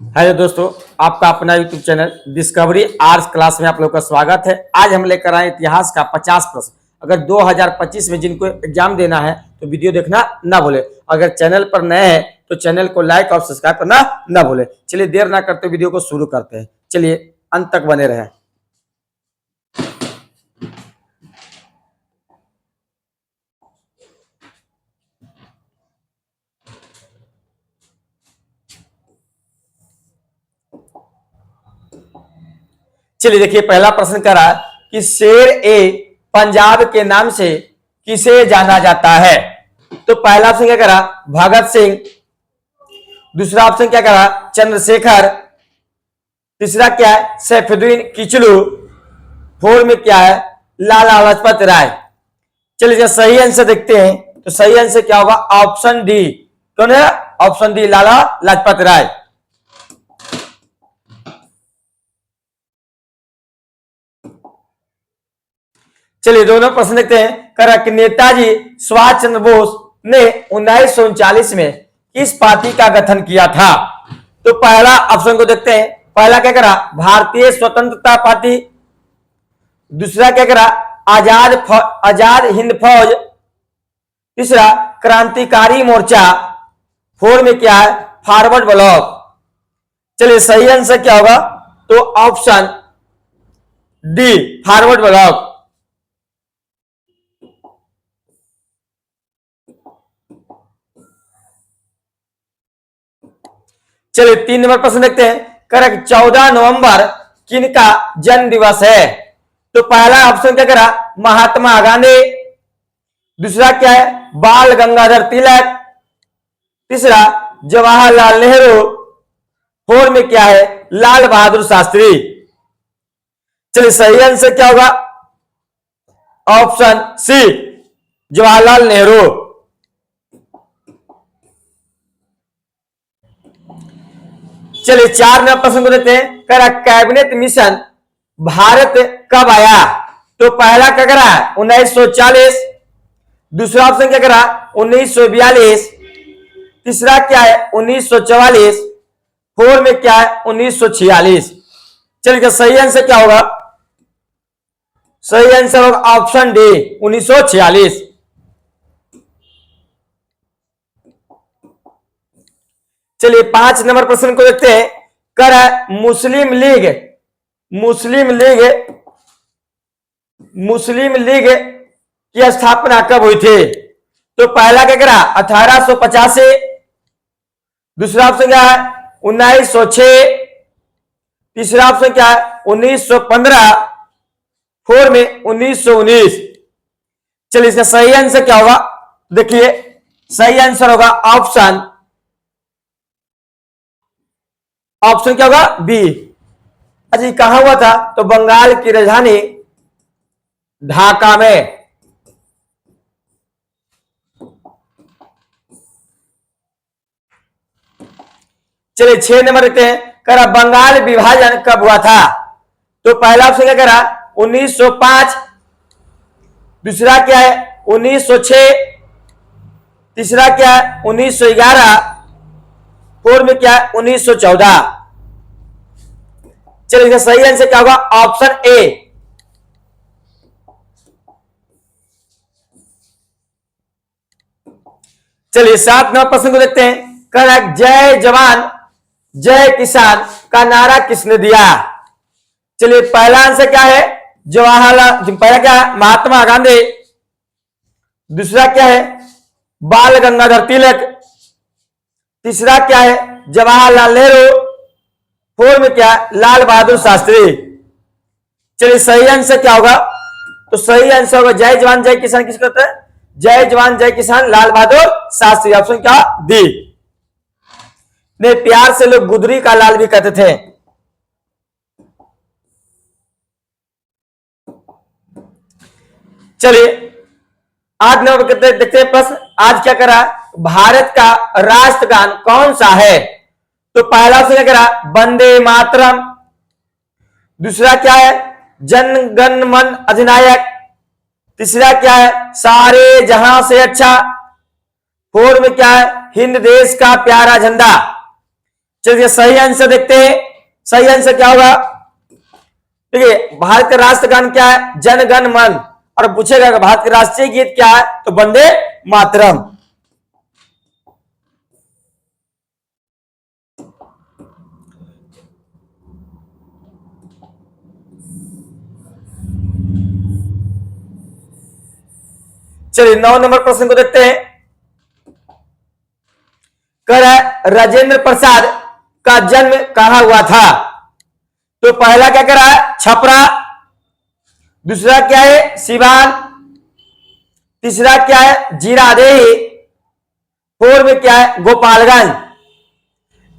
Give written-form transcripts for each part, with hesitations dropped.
Hello दोस्तों, आपका अपना YouTube channel discovery arts class में आप लोग का स्वागत है। आज हम लेकर आए इतिहास का 50 प्रश्न। अगर 2025 में जिनको एग्जाम देना है तो वीडियो देखना ना भूले। अगर चैनल पर नए हैं तो चैनल को लाइक और सब्सक्राइब करना ना भूले। चलिए देर ना करते वीडियो को शुरू करते हैं। चलिए अंत तक बने रहें। चलिए देखिए, पहला प्रश्न करा कि शेर ए पंजाब के नाम से किसे जाना जाता है। तो पहला ऑप्शन क्या करा, भगत सिंह। दूसरा ऑप्शन क्या करा, चंद्रशेखर। तीसरा क्या है, सैफुद्दीन किचलू। फोर में क्या है, लाला लाजपत राय। चलिए सही आंसर देखते हैं। तो सही आंसर क्या होगा, ऑप्शन डी। कौन है, ऑप्शन डी, लाला लाजपत राय। चलिए दोनों प्रश्न देखते हैं। करा कि नेताजी सुभाष चंद्र बोस ने 1939 में किस पार्टी का गठन किया था। तो पहला ऑप्शन को देखते हैं। पहला क्या करा, भारतीय स्वतंत्रता पार्टी। दूसरा क्या करा, आजाद हिंद फौज। तीसरा क्रांतिकारी मोर्चा। फोर में क्या है, फॉरवर्ड ब्लॉक। चलिए सही आंसर क्या होगा, तो ऑप्शन डी, फॉरवर्ड ब्लॉक। चलिए 3 नंबर प्रश्न देखते हैं। करेक्ट, 14 नवंबर किनका जन्म दिवस है। तो पहला ऑप्शन क्या करा, महात्मा गांधी। दूसरा क्या है, बाल गंगाधर तिलक। तीसरा जवाहरलाल नेहरू। फोर में क्या है, लाल बहादुर शास्त्री। चलिए सही आंसर क्या होगा, ऑप्शन सी, जवाहरलाल नेहरू। चलिए 4 नंबर प्रश्न को देखते हैं। करा कैबिनेट मिशन भारत कब आया। तो पहला क्या करा, 1940। दूसरा ऑप्शन क्या करा, 1942। तीसरा क्या है, 1944। फोर में क्या है, 1946। चलिए सही आंसर क्या होगा, सही आंसर होगा ऑप्शन डी, 1946। चलिए 5 नंबर प्रश्न को देखते हैं। कर मुस्लिम लीग की स्थापना कब हुई थी। तो पहला क्या करा, 1885। दूसरा ऑप्शन क्या है, 1906। तीसरा ऑप्शन क्या है, 1915। फोर में 1919। चलिए इसका सही आंसर क्या होगा, देखिए सही आंसर होगा ऑप्शन क्या होगा, बी। अच्छा कहां हुआ था, तो बंगाल की राजधानी ढाका में। चलिए 6 नंबर देखते हैं। करा बंगाल विभाजन कब हुआ था। तो पहला ऑप्शन क्या करा, 1905। दूसरा क्या है, 1906। तीसरा क्या है, 1911। फोर में क्या है, 1914। चलिए इसका सही आंसर क्या होगा, ऑप्शन ए। चलिए 7 नंबर प्रश्न को देखते हैं। करेक्ट, जय जवान जय किसान का नारा किसने दिया। चलिए पहला आंसर क्या है, जवाहरलाल, पहला क्या है, महात्मा गांधी। दूसरा क्या है, बाल गंगाधर तिलक। तीसरा क्या है, जवाहरलाल नेहरू। फोर में क्या है, लाल बहादुर शास्त्री। चलिए सही आंसर क्या होगा, तो सही आंसर होगा जय जवान जय किसान किसको कहते हैं, जय जवान जय किसान, लाल बहादुर शास्त्री। ऑप्शन क्या, डी। ने प्यार से लोग गुदरी का लाल भी कहते थे। चलिए 8 नंबर देखते हैं प्रश्न। आज क्या करा, भारत का राष्ट्रगान कौन सा है। तो पहला ऑप्शन क्या करा, वंदे मातरम। दूसरा क्या है, जन गण मन अधिनायक। तीसरा क्या है, सारे जहां से अच्छा। फोर में क्या है, हिंद देश का प्यारा झंडा। चलिए सही आंसर देखते हैं। सही आंसर क्या होगा? देखिए भारत का राष्ट्रगान क्या है? जन गण मन। और पूछेगा कि भारत का राष्ट्रीय गीत क्या है? तो वंदे मातरम। चलिए 9 नंबर प्रश्न को देखते हैं। कर राजेंद्र प्रसाद का जन्म कहां हुआ था? तो पहला क्या करा है? छपरा। दूसरा क्या है? सिवान। तीसरा क्या है? जीरादेही। फोर में क्या है? गोपालगंज।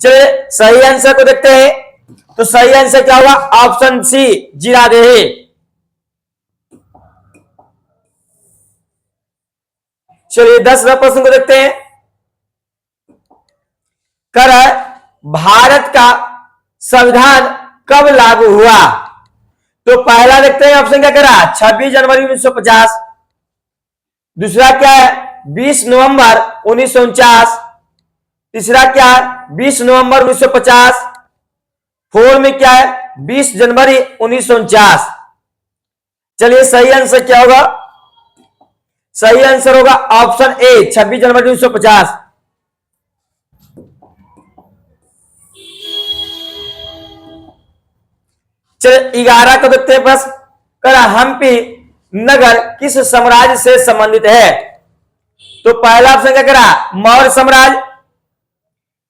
चलिए सही आंसर को देखते हैं। तो सही आंसर क्या होगा? Option C Ziradei. चलिए 10वें प्रश्न को देखते हैं। कर भारत का संविधान कब लागू हुआ? तो पहला देखते हैं ऑप्शन क्या करा? 26 जनवरी 1950। दूसरा क्या है? 20 नवंबर 1949। तीसरा क्या है? 20 नवंबर 1950। फोर में क्या है? 20 जनवरी 1949। चलिए सही आंसर क्या होगा? सही आंसर होगा ऑप्शन ए 26 जनवरी 1950। चलिए 11 को देखते हैं बस। कर हम्पी नगर किस साम्राज्य से संबंधित है? तो पहला ऑप्शन क्या करा? मौर्य साम्राज्य।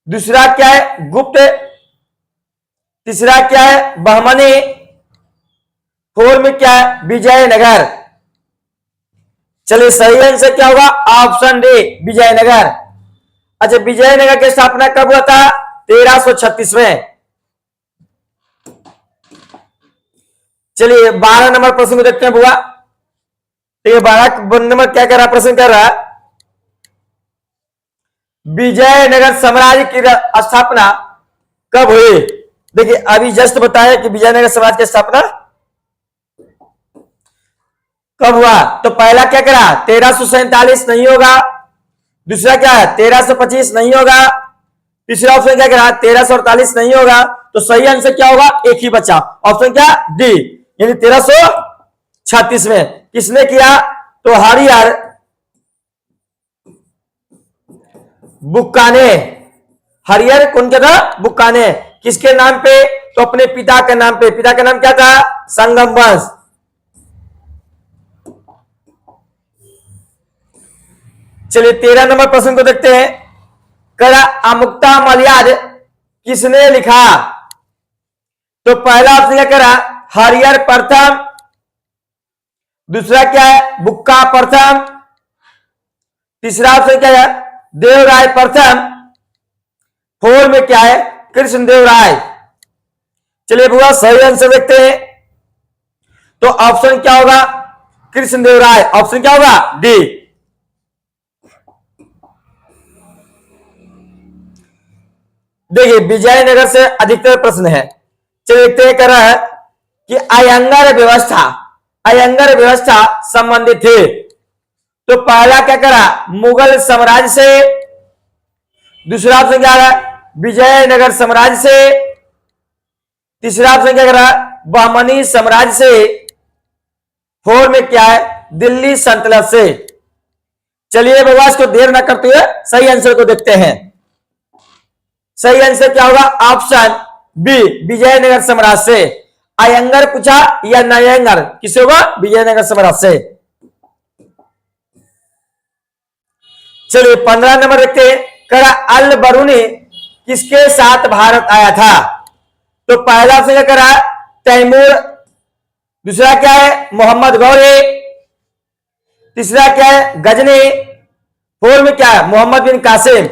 दूसरा क्या है? गुप्त। तीसरा क्या है? बहमनी। फोर में क्या है? विजयनगर। चलिए सही आंसर क्या होगा? Option D Vijayanagar. अच्छा विजयनगर की स्थापना कब हुआ था? 1336 में। चलिए 12 नंबर प्रश्न को देखते हैं बुआ। तो ये 12 नंबर क्या कर रहा? प्रश्न कर रहा है विजयनगर साम्राज्य की स्थापना कब हुई? देखिए अभी जस्ट बताया कि विजयनगर साम्राज्य की स्थापना कब हुआ। तो पहला क्या करा? 1347 नहीं होगा। दूसरा क्या है? 1325 नहीं होगा। तीसरा ऑप्शन क्या करा? 1348 नहीं होगा। तो सही आंसर क्या होगा? एक ही बचा, ऑप्शन क्या? डी यानी 1336 में। किसने किया? तो हरिहर बुक्का ने। हरिहर कौन क्या था? बुक्का ने। किसके नाम पे? तो अपने पिता के नाम पे। पिता का नाम क्या था? संगम वंश। चलिए 13 नंबर प्रश्न को देखते हैं। करा अमुक्ता मलयाद किसने लिखा? तो पहला ऑप्शन क्या करा? हरिहर प्रथम। दूसरा क्या है? बुक्का प्रथम। तीसरा ऑप्शन क्या है? देवराय प्रथम। फोर में क्या है? कृष्णदेव राय। चलिए बुआ सही आंसर देखते हैं। तो ऑप्शन क्या होगा? कृष्णदेव राय। ऑप्शन क्या होगा? डी। देखिए विजयनगर से अधिकतर प्रश्न है। चलिए तय कर रहा है कि अयंगर व्यवस्था संबंधित थे। तो पहला क्या करा? मुगल साम्राज्य से। दूसरा ऑप्शन क्या है? विजयनगर साम्राज्य से। तीसरा ऑप्शन क्या करा? बहमनी साम्राज्य से। फोर में क्या है? दिल्ली सल्तनत से। चलिए बाबा इसको देर न करते हुए सही आंसर को देखते हैं। सही आंसर क्या होगा? ऑप्शन बी विजयनगर साम्राज्य से। अयंगर पूछा या नयंगर? किसे होगा? विजयनगर साम्राज्य से। चलिए 15 नंबर देखते हैं। करा अल बरूनी किसके साथ भारत आया था? तो पहला ऑप्शन क्या करा? तैमूर। दूसरा क्या है? मोहम्मद गौरी। तीसरा क्या है? गजनी। फोर में क्या है? मोहम्मद बिन कासिम।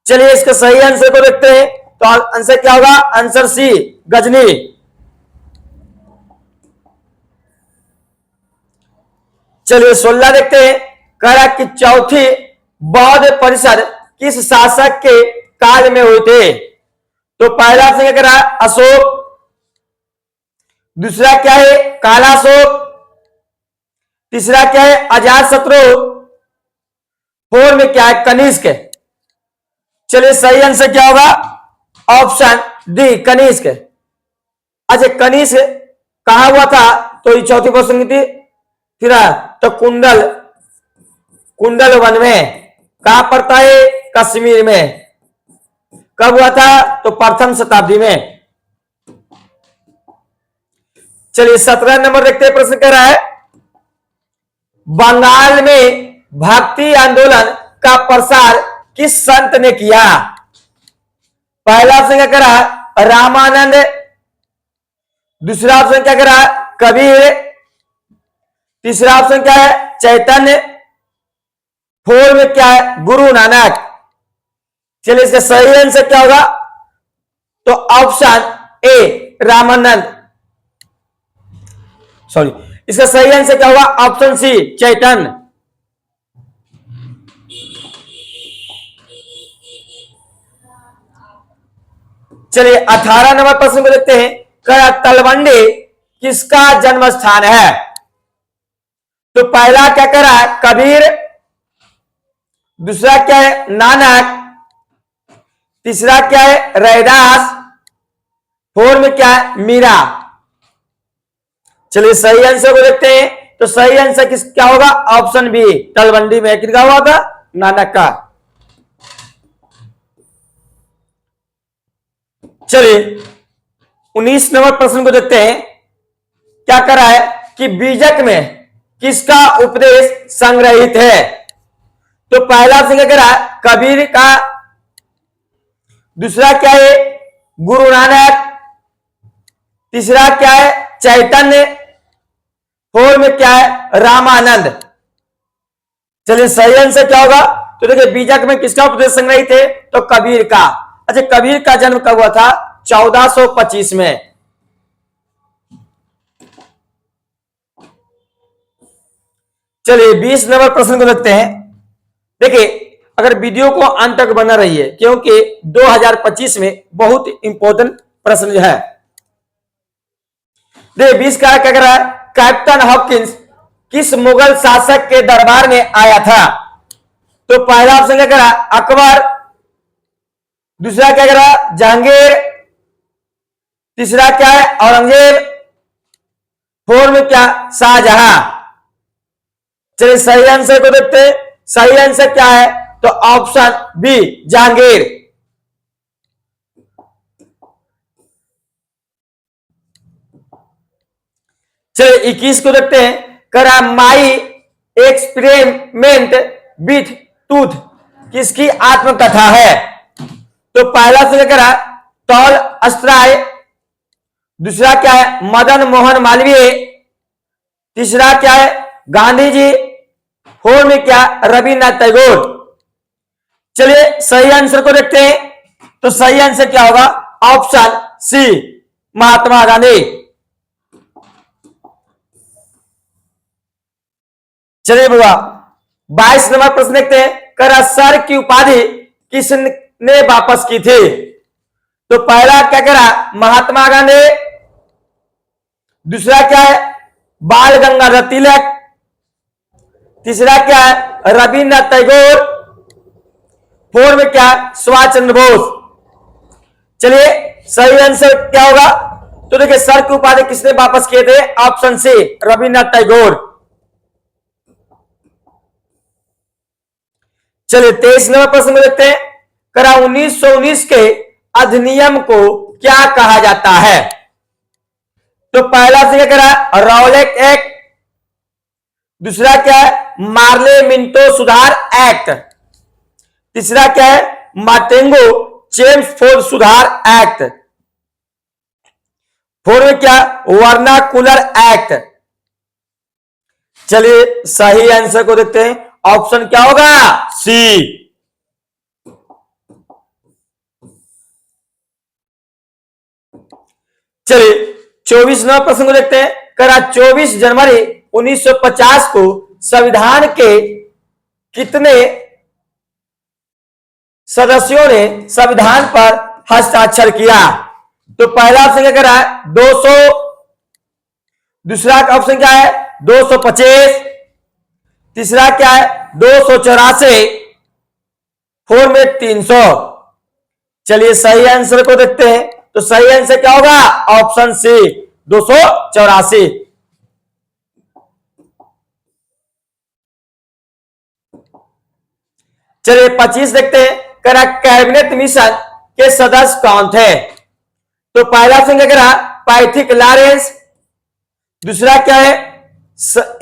चलिए इसका सही आंसर को देखते हैं। तो आंसर क्या होगा? Answer C Ghazni. चलिए 16 देखते हैं। करा कि चौथी बौद्ध परिषद किस शासक के काल में हुए थे? तो पहला ऑप्शन क्या करा? अशोक। दूसरा क्या है? कालाशोक। तीसरा क्या है? अजातशत्रु। फोर में क्या है? कनिष्क। चलिए सही आंसर क्या होगा? Option D Kanishka. अच्छा कनिष्क कहा हुआ था, तो ये चौथी प्रश्न की थी। फिर तो कुंडल, कुंडल वन में कहां पड़ता है? कश्मीर में। कब हुआ था? तो प्रथम शताब्दी में। चलिए 17 नंबर देखते हैं, प्रश्न कह रहा है बंगाल में भक्ति आंदोलन का प्रसार किस संत ने किया? पहला ऑप्शन क्या करा? रामानंद। दूसरा ऑप्शन क्या करा? कबीर। तीसरा ऑप्शन क्या है? चैतन्य। फोर में क्या है? गुरु नानक। चलिए इसका सही आंसर क्या होगा? तो ऑप्शन ए रामानंद, सॉरी, इसका सही आंसर क्या होगा? ऑप्शन सी चैतन्य। चलिए 18 नंबर प्रश्न को देखते हैं, क्या तलवंडी किसका जन्म स्थान है? तो पहला क्या करा? कबीर। दूसरा क्या है? नानक। तीसरा क्या है? रैदास। फोर में क्या है? मीरा। चलिए सही आंसर को देखते हैं, तो सही आंसर किस क्या होगा? ऑप्शन बी तलवंडी में किसका हुआ था? नानक का। चलिए 19 नंबर प्रश्न को देखते हैं, क्या करा है कि बीजक में किसका उपदेश संग्रहित है? तो पहला ऑप्शन क्या करा? कबीर का। दूसरा क्या है? गुरु नानक। तीसरा क्या है? चैतन्य। फोर में क्या है? रामानंद। चलिए सही आंसर क्या होगा? तो देखिए बीजक में किसका उपदेश संग्रहित है? तो कबीर का। अच्छा कबीर का जन्म कब हुआ था? 1425 में। चलिए 20 नंबर प्रश्न को देखते हैं। देखिए अगर वीडियो को अंत तक बना रहिए, क्योंकि 2025 में बहुत इंपॉर्टेंट प्रश्न है। देखिए 20 का क्या कर रहा है? कैप्टन हॉकिंस किस मुगल शासक के दरबार में आया था? तो पहला ऑप्शन क्या करा? अकबर। दूसरा क्या करा? जहांगीर। तीसरा क्या है? औरंगजेब। फोर में क्या? शाहजहां। चलिए सही आंसर को देखते हैं, सही आंसर क्या है? तो ऑप्शन बी जहांगीर। चलिए 21 को देखते हैं, करा माई एक्सपेरिमेंट विथ टूथ किसकी आत्मकथा है? तो पहला से करा टॉल अस्ट्राय। दूसरा क्या है? मदन मोहन मालवीय। तीसरा क्या है? गांधी जी। फोर में क्या? रविन्द्रनाथ टैगोर। चलिए सही आंसर को देखते हैं, तो सही आंसर क्या होगा? ऑप्शन सी महात्मा गांधी। चलिए बुआ 22 नंबर प्रश्न देखते हैं, करा सर की उपाधि किसने वापस की थी? तो पहला क्या करा? महात्मा गांधी। दूसरा क्या है? बाल गंगाधर तिलक। तीसरा क्या है? रविन्द्रनाथ टैगोर। फोर में क्या? सुभाष चंद्र बोस। चलिए सही आंसर क्या होगा? तो देखिए सर की उपाधि किसने वापस किए थे? Option C Rabindranath Tagore. चलिए 23 नंबर प्रश्न में देखते हैं, करा 1919 के अधिनियम को क्या कहा जाता है? तो पहला से क्या करा? Rowlatt act. दूसरा क्या है? मार्ले मिंटो सुधार एक्ट। तीसरा क्या है? मार्टेंगो चेम्सफोर्ड सुधार एक्ट। फोर में क्या? Vernacular act. चलिए सही आंसर को देखते हैं, ऑप्शन क्या होगा? सी। चलिए 24 नंबर प्रश्न को देखते हैं, करा 24 जनवरी 1950 को संविधान के कितने सदस्यों ने संविधान पर हस्ताक्षर किया? तो पहला ऑप्शन क्या करा? 200। दूसरा ऑप्शन क्या है? 225। तीसरा क्या है? 284। फोर में 300। चलिए सही आंसर को देखते हैं। तो सही आंसर क्या होगा? Option C 284। चलिए 25 देखते हैं। करा कैबिनेट मिशन के सदस्य कौन थे? तो पहला ऑप्शन क्या करा? Pethick Lawrence. दूसरा क्या है?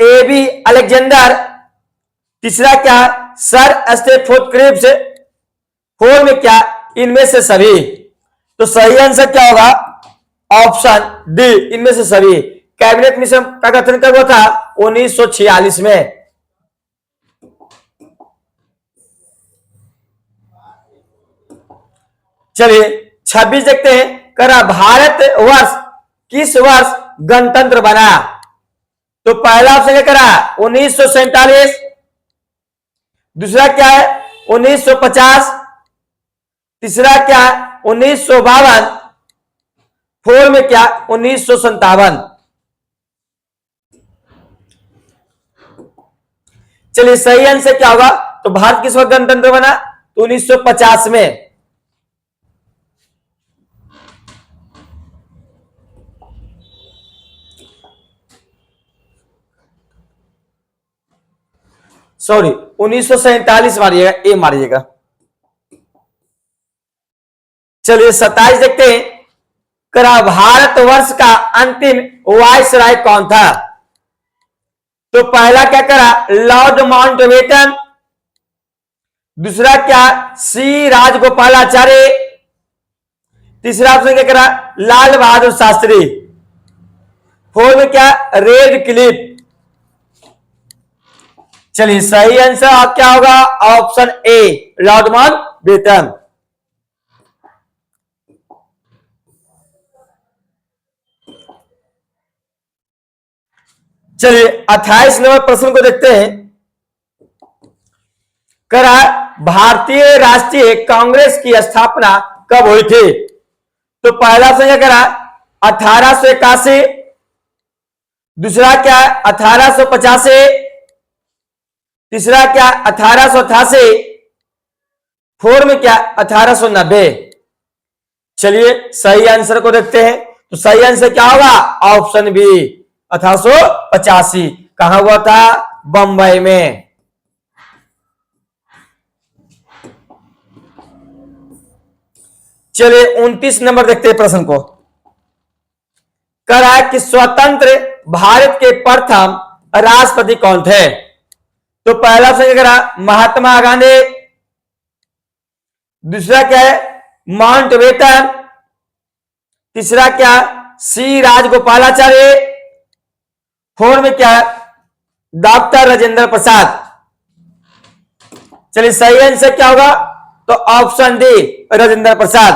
A B Alexander. तीसरा क्या? Sir Stafford Cripps. फोर में क्या? इनमें से सभी। तो सही आंसर क्या होगा? ऑप्शन डी, इनमें से सभी। कैबिनेट मिशन का गठन कब हुआ था? 1946 में। चलिए 26 देखते हैं। करा भारत वर्ष किस वर्ष गणतंत्र बना? तो पहला ऑप्शन क्या करा? 1947। दूसरा क्या है? 1950। तीसरा क्या? 1952। फोर में क्या? 1957। चलिए सही आंसर क्या होगा? तो भारत किस वक्त गणतंत्र बना? तो 1950 में। सॉरी 1947 मारिएगा, ए मारिएगा। चलिए 27 देखते हैं। करा भारतवर्ष का अंतिम वायसराय कौन था? तो पहला क्या करा? Lord Mountbatten. दूसरा क्या? सी राजगोपालाचार्य। तीसरा ऑप्शन क्या करा? लाल बहादुर शास्त्री। फोर में क्या? Red Cliff. चलिए सही आंसर क्या होगा? Option A, Lord Mountbatten. चलिए 28 नंबर प्रश्न को देखते हैं। करा भारतीय राष्ट्रीय कांग्रेस की स्थापना कब हुई थी? तो पहला ऑप्शन क्या करा? 1881। दूसरा क्या? 1885। तीसरा क्या? 1888। फोर में क्या? 1890। चलिए सही आंसर को देखते हैं। तो सही आंसर क्या होगा? Option B 1885। कहां हुआ था? बंबई में। चलिए 29 नंबर देखते हैं प्रश्न को। करा कि स्वतंत्र भारत के प्रथम राष्ट्रपति कौन थे? तो पहला ऑप्शन क्या करा? महात्मा गांधी। दूसरा क्या है? माउंटबेटन। तीसरा क्या? सी राजगोपालाचार्य। फोर में क्या? डॉक्टर राजेंद्र प्रसाद। चलिए सही आंसर क्या होगा? तो ऑप्शन डी, राजेंद्र प्रसाद।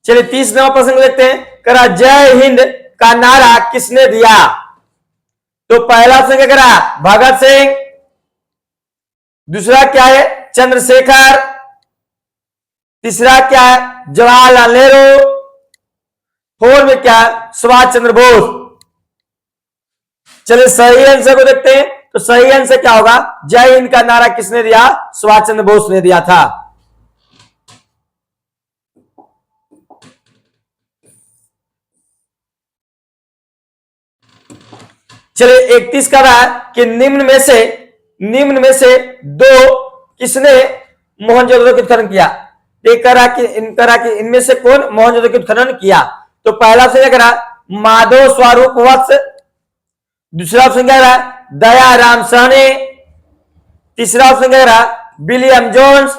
चलिए 30 नंबर प्रश्न को देखते हैं। करा जय हिंद का नारा किसने दिया? तो पहला ऑप्शन क्या करा? भगत सिंह। दूसरा क्या है? चंद्रशेखर। तीसरा क्या है? जवाहरलाल नेहरू। फोर में क्या? सुभाष चंद्र बोस। चलिए सही आंसर को देखते हैं। तो सही आंसर क्या होगा? जय हिंद का नारा किसने दिया? सुभाष चंद्र बोस ने दिया था। चलिए 31 का रहा कि निम्न में से दो किसने मोहनजोदड़ो के उत्खनन किया? एक करा कि इनमें से कौन मोहनजोदड़ो के उत्खनन किया? तो पहला ऑप्शन क्या करा? माधव स्वरूप वत्स। दूसरा ऑप्शन क्या करा? दयाराम साहनी। तीसरा ऑप्शन क्या करा? William Jones.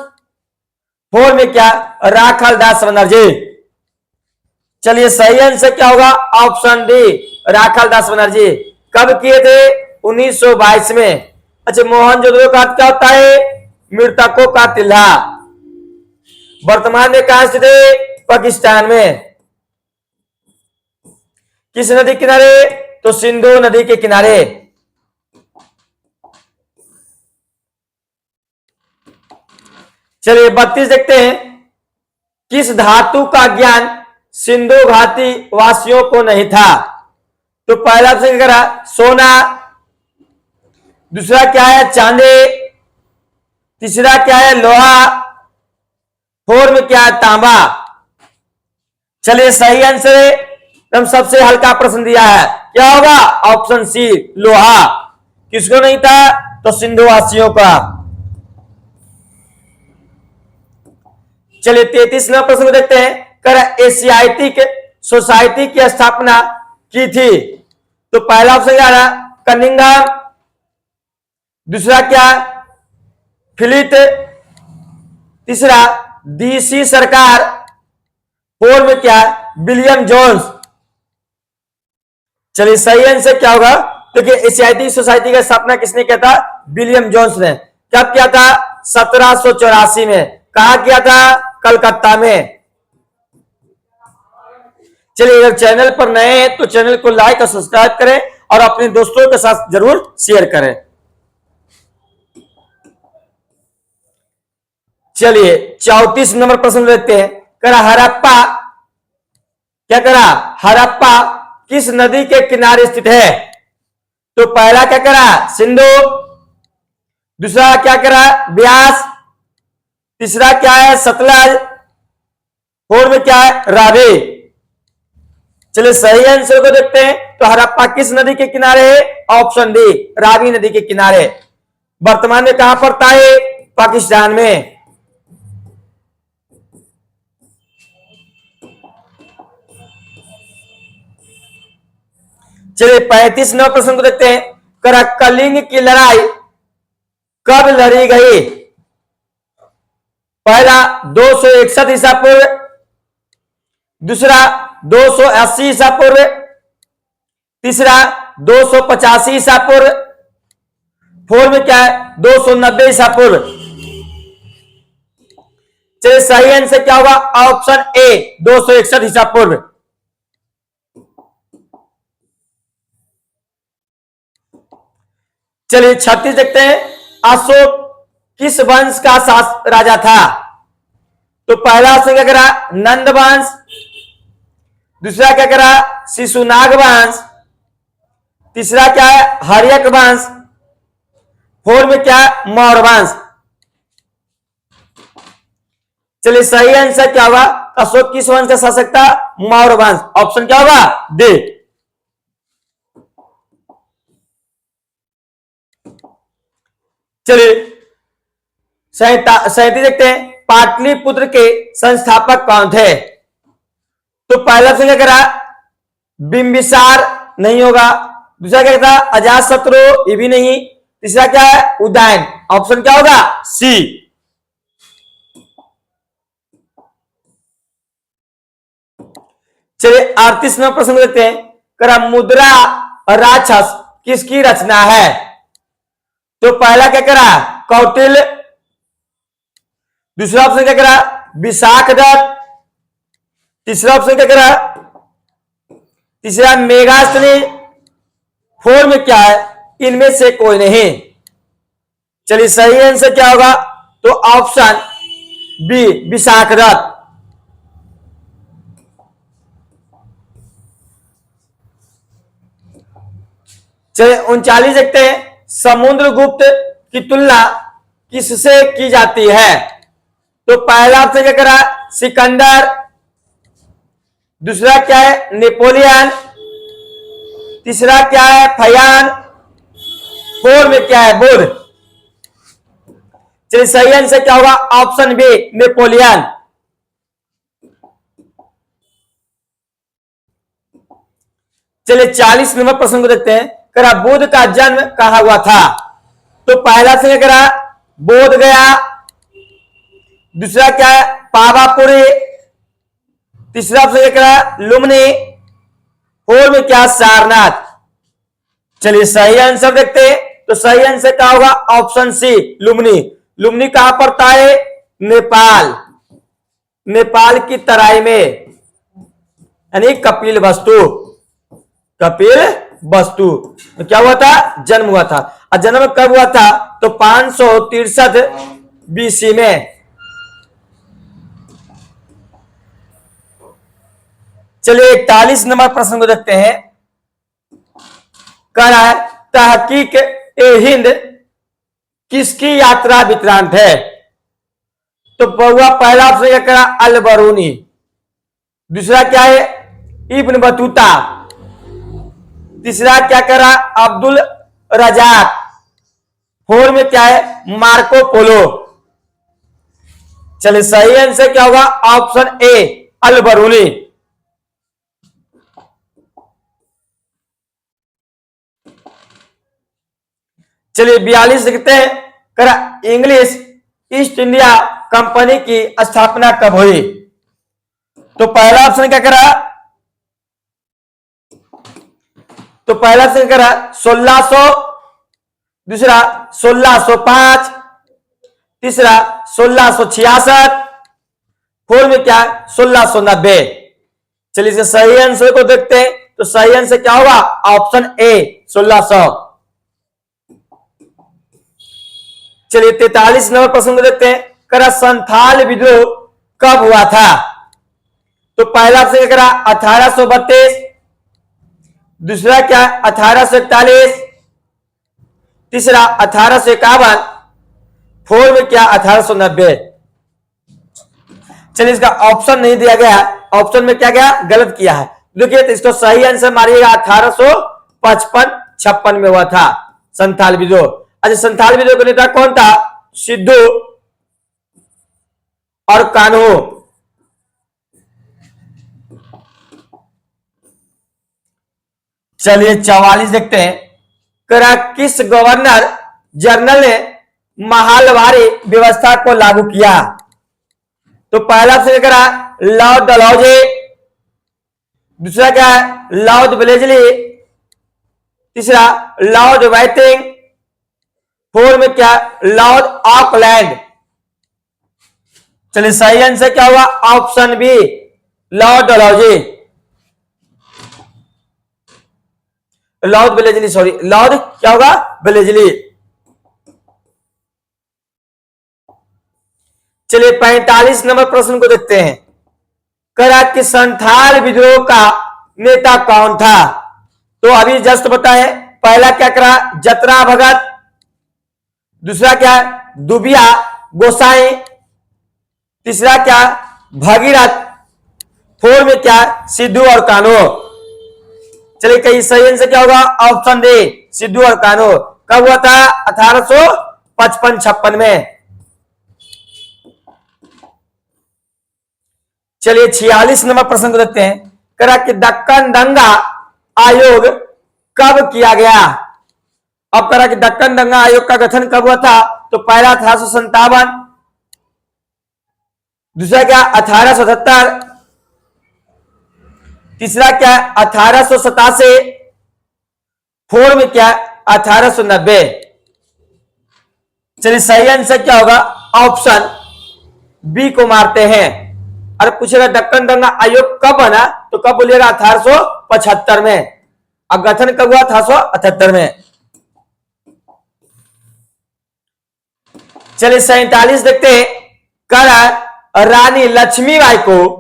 फोर में क्या? राखाल दास बनर्जी। चलिए सही आंसर क्या होगा? ऑप्शन डी, राखाल दास बनर्जी। कब किए थे? 1922 में। अच्छा मोहनजोदड़ो का अर्थ क्या होता है? मृतकों का टिल्ला। वर्तमान में कहां स्थित है? पाकिस्तान में। किस नदी किनारे? तो सिंधु नदी के किनारे। चलिए 32 देखते हैं। किस धातु का ज्ञान सिंधु घाटी वासियों को नहीं था? तो पहला ऑप्शन क्या करा? सोना। दूसरा क्या है चांदी, तीसरा क्या है लोहा, फोर में क्या है तांबा। चलिए सही आंसर है, हम सबसे हल्का प्रश्न दिया है, क्या होगा ऑप्शन सी लोहा। किसको नहीं था, तो सिंधु वासियों का। चलिए 33वां प्रश्न को देखते हैं, कर एशियाटिक सोसाइटी की स्थापना की थी। तो पहला ऑप्शन क्या रहा, कनिंघम, दूसरा क्या फिलिट, तीसरा डीसी सरकार, फोर में क्या विलियम जोन्स। चलिए सही आंसर क्या होगा, देखिए एशियाटिक सोसाइटी की स्थापना किसने किया था, विलियम जोन्स ने। कब किया था, 1784 में। कहा किया था, कलकत्ता में। चलिए अगर चैनल पर नए हैं तो चैनल को लाइक और सब्सक्राइब करें और अपने दोस्तों के साथ जरूर शेयर करें। चलिए 34 नंबर प्रश्न देखते हैं, करा हड़प्पा, क्या करा हड़प्पा किस नदी के किनारे स्थित है। तो पहला क्या करा सिंधु, दूसरा क्या करा ब्यास, तीसरा क्या है सतलज, फोर में क्या है रावी। चलिए सही आंसर को देखते हैं, तो हड़प्पा किस नदी के किनारे है, ऑप्शन डी रावी नदी के किनारे। वर्तमान में कहां पड़ता है, पाकिस्तान में। चलिए 35 नंबर प्रश्न को देखते हैं, करा कलिंग की लड़ाई कब लड़ी गई। पहला 261 ईसा पूर्व, दूसरा 280 ईसा पूर्व, तीसरा 285 ईसा पूर्व, फोर में क्या है 290 ईसा पूर्व। चलिए सही आंसर क्या होगा, ऑप्शन ए 261 ईसा पूर्व। चलिए 36 देखते हैं, अशोक किस वंश का राजा था। तो पहला ऑप्शन क्या करा नंद वंश, दूसरा क्या करा शिशुनाग वंश, तीसरा क्या है हर्यक वंश, फोर में क्या है मौर्य वंश। चलिए सही आंसर क्या होगा, अशोक किस वंश का शासक था, मौर्य वंश। ऑप्शन क्या होगा डी। चलिए 37 देखते हैं, पाटलिपुत्र के संस्थापक कौन थे। तो पहला से क्या करा बिंबिसार, नहीं होगा। दूसरा क्या था अजातशत्रु, ये भी नहीं। तीसरा क्या है उदयन। ऑप्शन क्या होगा सी। चलिए 38वां प्रश्न देखते हैं, करा मुद्रा राक्षस किसकी रचना है। तो पहला क्या करा कौटिल्य, दूसरा ऑप्शन क्या करा विशाखदत्त, तीसरा ऑप्शन क्या करा तीसरा मेगास्थनी, फोर में क्या है इनमें से कोई नहीं। चलिए सही आंसर क्या होगा, तो ऑप्शन बी विशाखदत्त। चलिए 39 देखते हैं, समुद्रगुप्त की तुलना किससे की जाती है। तो पहला ऑप्शन क्या करा सिकंदर, दूसरा क्या है नेपोलियन, तीसरा क्या है फयान, फोर में क्या है बुध। चलिए सही आंसर क्या होगा, ऑप्शन बी नेपोलियन। चलिए 40 नंबर प्रश्न को देखते हैं, करा बुद्ध का जन्म कहां हुआ था। तो पहला से करा बोध गया, दूसरा क्या है पावापुरी, तीसरा से करा लुम्बिनी, फोर में क्या सारनाथ। चलिए सही आंसर देखते हैं, तो सही आंसर क्या होगा ऑप्शन सी लुम्बिनी। लुम्बिनी कहां पड़ता है, नेपाल, नेपाल की तराई में, यानी कपिल वस्तु, कपिल वस्तु। तो क्या हुआ था जन्म हुआ था, और जन्म कब हुआ था, तो 563 बीसी में। चलिए 41 नंबर प्रश्न को देखते हैं, कह रहा है तहकीक ए हिंद किसकी यात्रा वृत्तांत है? तो बहुआ पहला ऑप्शन क्या करा, अल बरूनी। दूसरा क्या है, इब्न बतूता। तीसरा क्या करा, अब्दुल रजाक। फोर में क्या है, मार्को पोलो। चलिए सही आंसर क्या होगा, ऑप्शन ए अल बरूनी। चलिए 42 लिखते हैं, करा इंग्लिश ईस्ट इंडिया कंपनी की स्थापना कब हुई? तो पहला ऑप्शन क्या करा, तो पहला ऑप्शन करा 1600, दूसरा 1605, तीसरा 1666, फोर में क्या 1690। चलिए इसके सही आंसर को देखते हैं। तो सही आंसर क्या होगा, ऑप्शन ए 1600। चलिए 43 नंबर प्रश्न को देखते हैं, करा संथाल विद्रोह कब हुआ था? तो पहला ऑप्शन करा 1832, दूसरा क्या 1841, तीसरा 1851, फोर में क्या 1890। चलिए इसका ऑप्शन नहीं दिया गया, ऑप्शन में क्या गया, गलत किया है। देखिए तो इसको सही आंसर मारिएगा, 1855-56 में हुआ था संथाल विद्रोह। अच्छा संथाल विद्रोह का नेता कौन था, सिद्धू और कान्हू। चलिए 44 देखते हैं, करा किस गवर्नर जनरल ने महलवारी व्यवस्था को लागू किया? तो पहला ऑप्शन करा लॉर्ड डलहौजी, दूसरा क्या है लॉर्ड वेलेस्ली, तीसरा लॉर्ड वाइटिंग, फोर में क्या लॉर्ड ऑकलैंड। चलिए सही आंसर क्या होगा, option B Lord Dalhousie, Lord Wellesley, sorry Lord क्या होगा, वेलेस्ली। चलिए 45 नंबर प्रश्न को देखते हैं, करा कि संथाल विद्रोह का नेता कौन था? तो अभी जस्ट बताए, पहला क्या करा जतरा भगत, दूसरा क्या दुबिया गोसाई, तीसरा क्या भगीरथ, फोर में क्या सिद्धू और कान्हू। चलिए कहीं सही आंसर क्या होगा, ऑप्शन डी सिद्धू और कान्हू। कब हुआ था, 1855-56 में। चलिए 46 नंबर प्रश्न को देखते हैं, करा कि दक्कन दंगा आयोग कब किया गया? अब करा कि दक्कन दंगा आयोग का गठन कब हुआ था? तो पहला 1857, दूसरा क्या 1877, तीसरा क्या 1887, फोर में क्या 1890। चलिए सही आंसर क्या होगा, ऑप्शन बी को मारते हैं। अरे पूछेगा दक्कन दंगा आयोग कब बना, तो कब बोलिएगा 1875 में, अब गठन कब हुआ 1878 में। चलिए 47 देखते हैं, करा रानी लक्ष्मीबाई को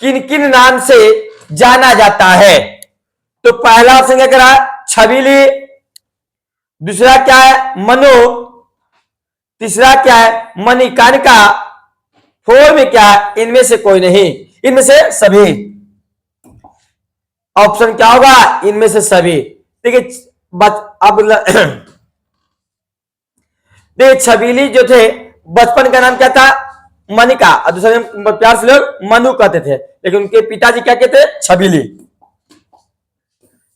किन किन नाम से जाना जाता है? तो पहला ऑप्शन क्या करा छबीली, दूसरा क्या है मनु, तीसरा क्या है मणिकर्णिका, फोर में क्या है इनमें से कोई नहीं, इनमें से सभी। ऑप्शन क्या होगा, इनमें से सभी। देखिए अब देखिए छबीली जो थे बचपन का नाम क्या था मनिका, और दूसरे प्यार से लोग मनु कहते थे, लेकिन उनके पिताजी क्या कहते थे छबीली।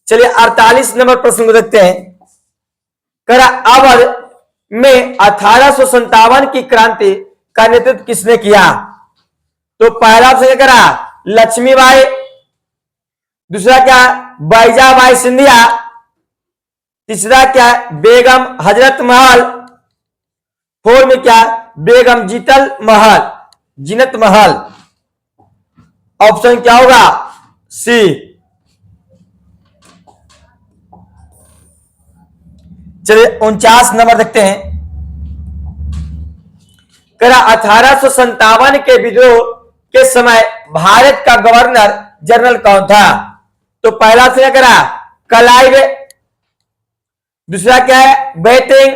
चलिए 48 नंबर प्रश्न को देखते हैं, करा अवध में 1857 की क्रांति का नेतृत्व किसने किया? तो पहला ऑप्शन क्या करा लक्ष्मीबाई, दूसरा क्या बैजाबाई सिंधिया, तीसरा क्या बेगम हजरत महल, फोर में क्या बेगम जीतल महल, जीनत महल। ऑप्शन क्या होगा सी। चलिए 49 नंबर देखते हैं, करा 1857 के विद्रोह के समय भारत का गवर्नर जनरल कौन था? तो पहला से करा क्लाइव, दूसरा क्या है बैटिंग,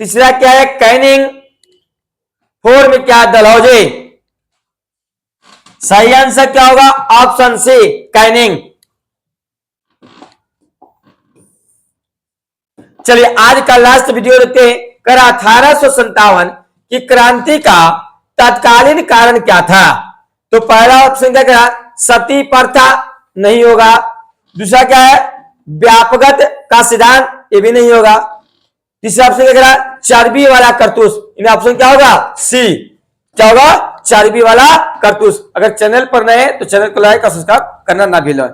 तीसरा क्या है कैनिंग, फोर में क्या है डलहौजी। सही आंसर क्या होगा ऑप्शन सी कैनिंग। चलिए आज का लास्ट वीडियो देखते हैं। कर 1857 की क्रांति का तत्कालीन कारण क्या था? तो पहला ऑप्शन क्या करा सती प्रथा, नहीं होगा। दूसरा क्या है व्यापकत का सिद्धांत, ये भी नहीं होगा। तीसरा ऑप्शन क्या करा चर्बी वाला करतूस, इनमें ऑप्शन क्या होगा सी, क्या होगा चर्बी वाला करतूस। अगर चैनल पर नए तो चैनल को लाइक और सब्सक्राइब करना ना भूलें।